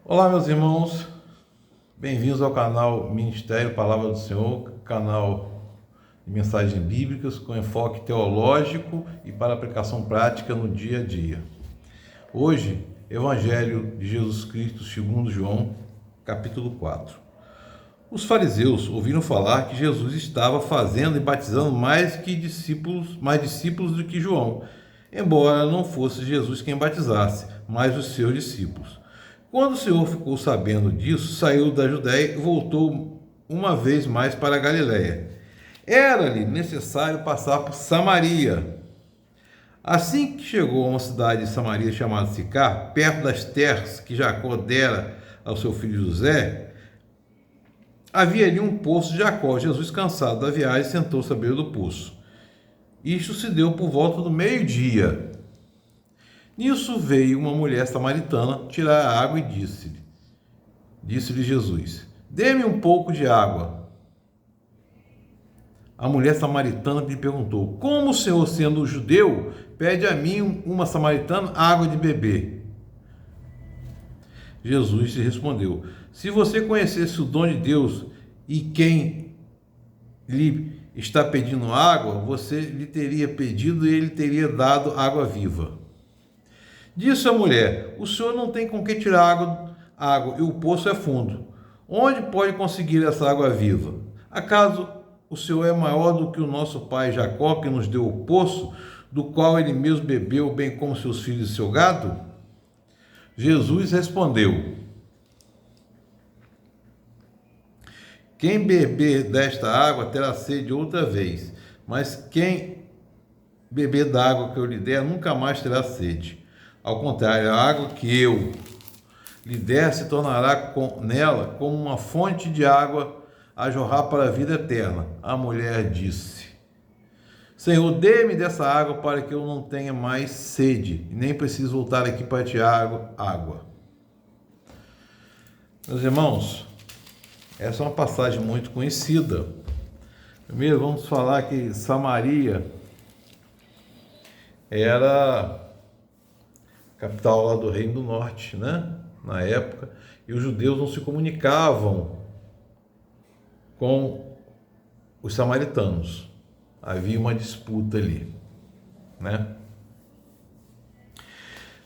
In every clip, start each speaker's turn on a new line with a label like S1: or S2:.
S1: Olá, meus irmãos, bem-vindos ao canal Ministério Palavra do Senhor, canal de mensagens bíblicas com enfoque teológico e para aplicação prática no dia a dia. Hoje, Evangelho de Jesus Cristo segundo João, capítulo 4. Os fariseus ouviram falar que Jesus estava fazendo e batizando mais discípulos do que João, embora não fosse Jesus quem batizasse, mas os seus discípulos. Quando o Senhor ficou sabendo disso, saiu da Judéia e voltou uma vez mais para a Galiléia. Era-lhe necessário passar por Samaria. Assim que chegou a uma cidade de Samaria chamada Sicar, perto das terras que Jacó dera ao seu filho José, havia ali um poço de Jacó. Jesus, cansado da viagem, sentou-se à beira do poço. Isto se deu por volta do meio-dia. Nisso veio uma mulher samaritana tirar a água e disse-lhe Jesus: dê-me um pouco de água. A mulher samaritana lhe perguntou: como o Senhor, sendo judeu, pede a mim, uma samaritana, água de beber? Jesus lhe respondeu: se você conhecesse o dom de Deus e quem lhe está pedindo água, você lhe teria pedido e ele teria dado água viva. Disse a mulher: o senhor não tem com que tirar água e o poço é fundo. Onde pode conseguir essa água viva? Acaso o senhor é maior do que o nosso pai Jacó, que nos deu o poço, do qual ele mesmo bebeu, bem como seus filhos e seu gado? Jesus respondeu: quem beber desta água terá sede outra vez, mas quem beber da água que eu lhe der nunca mais terá sede. Ao contrário, a água que eu lhe der se tornará nela como uma fonte de água a jorrar para a vida eterna. A mulher disse: Senhor, dê-me dessa água para que eu não tenha mais sede, e nem preciso voltar aqui para tirar água. Meus irmãos, essa é uma passagem muito conhecida. Primeiro, vamos falar que Samaria era capital lá do Reino do Norte, né? Na época, e os judeus não se comunicavam com os samaritanos. Havia uma disputa ali, né?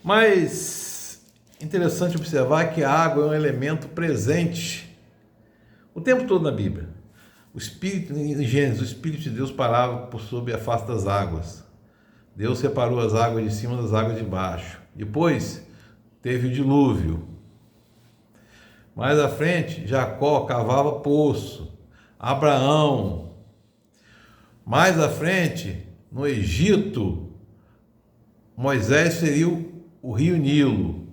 S1: Mas interessante observar que a água é um elemento presente o tempo todo na Bíblia. O Espírito, em Gênesis, o Espírito de Deus parava por sob a face das águas. Deus separou as águas de cima das águas de baixo. Depois teve o dilúvio. Mais à frente, Jacó cavava poço. Abraão. Mais à frente, no Egito, Moisés feriu o rio Nilo,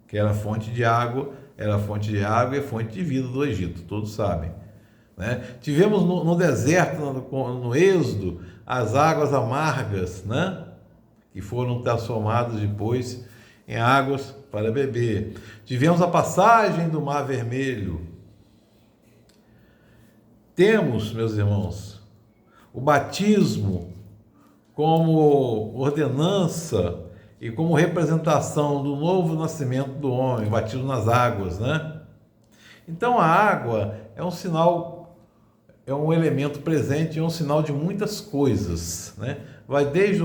S1: que era fonte de água, e fonte de vida do Egito, todos sabem, né? Tivemos no deserto, no Êxodo, as águas amargas, né? Que foram transformadas depois em águas para beber. Tivemos a passagem do Mar Vermelho. Temos, meus irmãos, o batismo como ordenança e como representação do novo nascimento do homem, o batismo nas águas, né? Então a água é um sinal, é um elemento presente, é um sinal de muitas coisas, né? Vai desde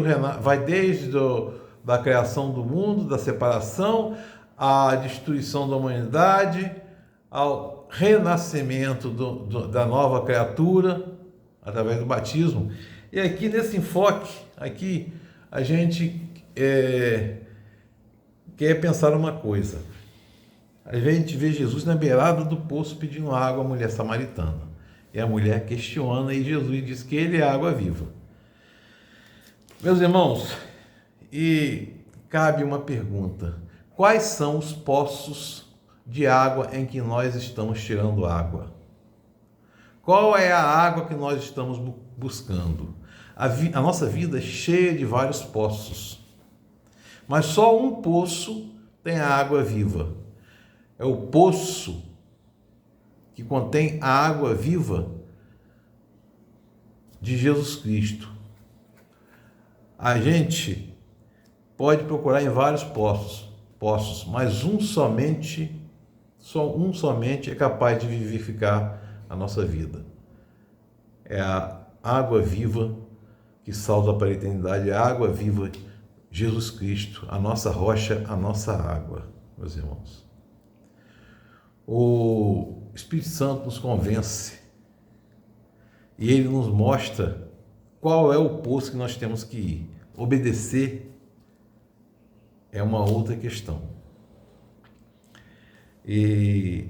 S1: da criação do mundo, da separação, à destruição da humanidade, ao renascimento da nova criatura, através do batismo. E aqui nesse enfoque, aqui a gente quer pensar uma coisa. A gente vê Jesus na beirada do poço pedindo água à mulher samaritana. E a mulher questiona e Jesus diz que ele é água viva. Meus irmãos, e cabe uma pergunta: quais são os poços de água em que nós estamos tirando água? Qual é a água que nós estamos buscando? A nossa vida é cheia de vários poços, mas só um poço tem a água viva. É o poço que contém a água viva de Jesus Cristo. A gente pode procurar em vários poços, poços, mas só um somente é capaz de vivificar a nossa vida. É a água viva que salta para a eternidade, é a água viva, Jesus Cristo, a nossa rocha, a nossa água, meus irmãos. O Espírito Santo nos convence e ele nos mostra qual é o poço que nós temos que ir. Obedecer é uma outra questão. E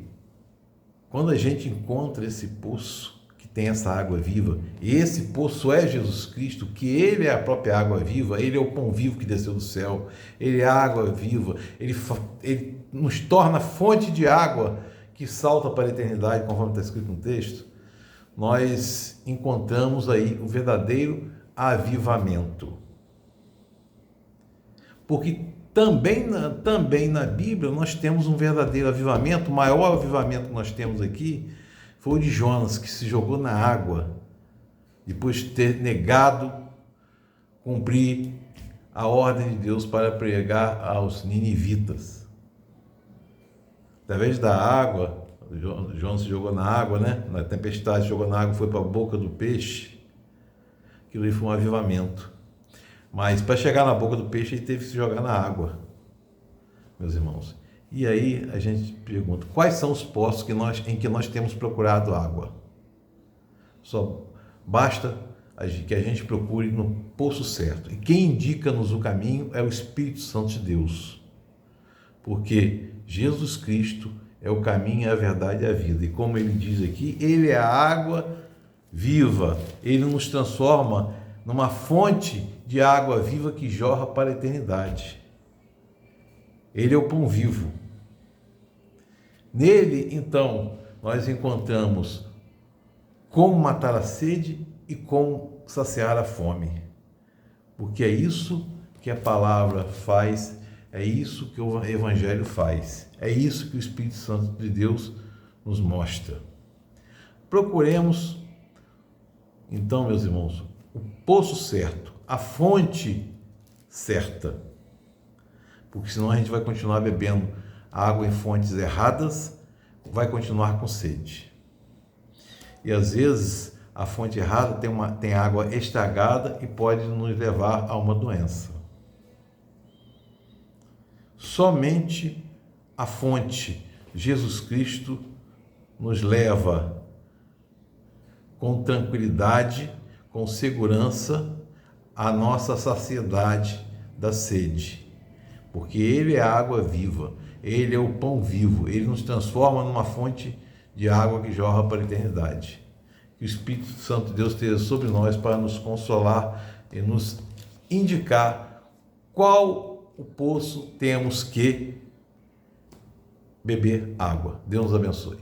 S1: quando a gente encontra esse poço que tem essa água viva, e esse poço é Jesus Cristo, que ele é a própria água viva, ele é o pão vivo que desceu do céu, ele é a água viva, ele nos torna fonte de água que salta para a eternidade, conforme está escrito no texto. Nós encontramos aí o verdadeiro avivamento. Porque também na Bíblia nós temos um verdadeiro avivamento. O maior avivamento que nós temos aqui foi o de Jonas, que se jogou na água, depois de ter negado cumprir a ordem de Deus para pregar aos ninivitas. Através da água, Jonas se jogou na água, né? Na tempestade, se jogou na água, foi para a boca do peixe. Aquilo ali foi um avivamento. Mas para chegar na boca do peixe, ele teve que se jogar na água, meus irmãos. E aí a gente pergunta, quais são os poços em que nós temos procurado água? Só basta que a gente procure no poço certo. E quem indica-nos o caminho é o Espírito Santo de Deus. Porque Jesus Cristo é o caminho, a verdade e a vida. E como ele diz aqui, ele é a água viva. Ele nos transforma numa fonte de água viva que jorra para a eternidade. Ele é o pão vivo. Nele, então, nós encontramos como matar a sede e como saciar a fome. Porque é isso que a palavra faz, é isso que o Evangelho faz, é isso que o Espírito Santo de Deus nos mostra. Procuremos, então, meus irmãos, o poço certo, a fonte certa, porque senão a gente vai continuar bebendo água em fontes erradas, vai continuar com sede. E às vezes a fonte errada tem água estragada e pode nos levar a uma doença. Somente a fonte, Jesus Cristo, nos leva com tranquilidade, com segurança, à nossa saciedade da sede. Porque Ele é a água viva, Ele é o pão vivo, Ele nos transforma numa fonte de água que jorra para a eternidade. Que o Espírito Santo de Deus esteja sobre nós para nos consolar e nos indicar qual o poço temos que beber água. Deus nos abençoe.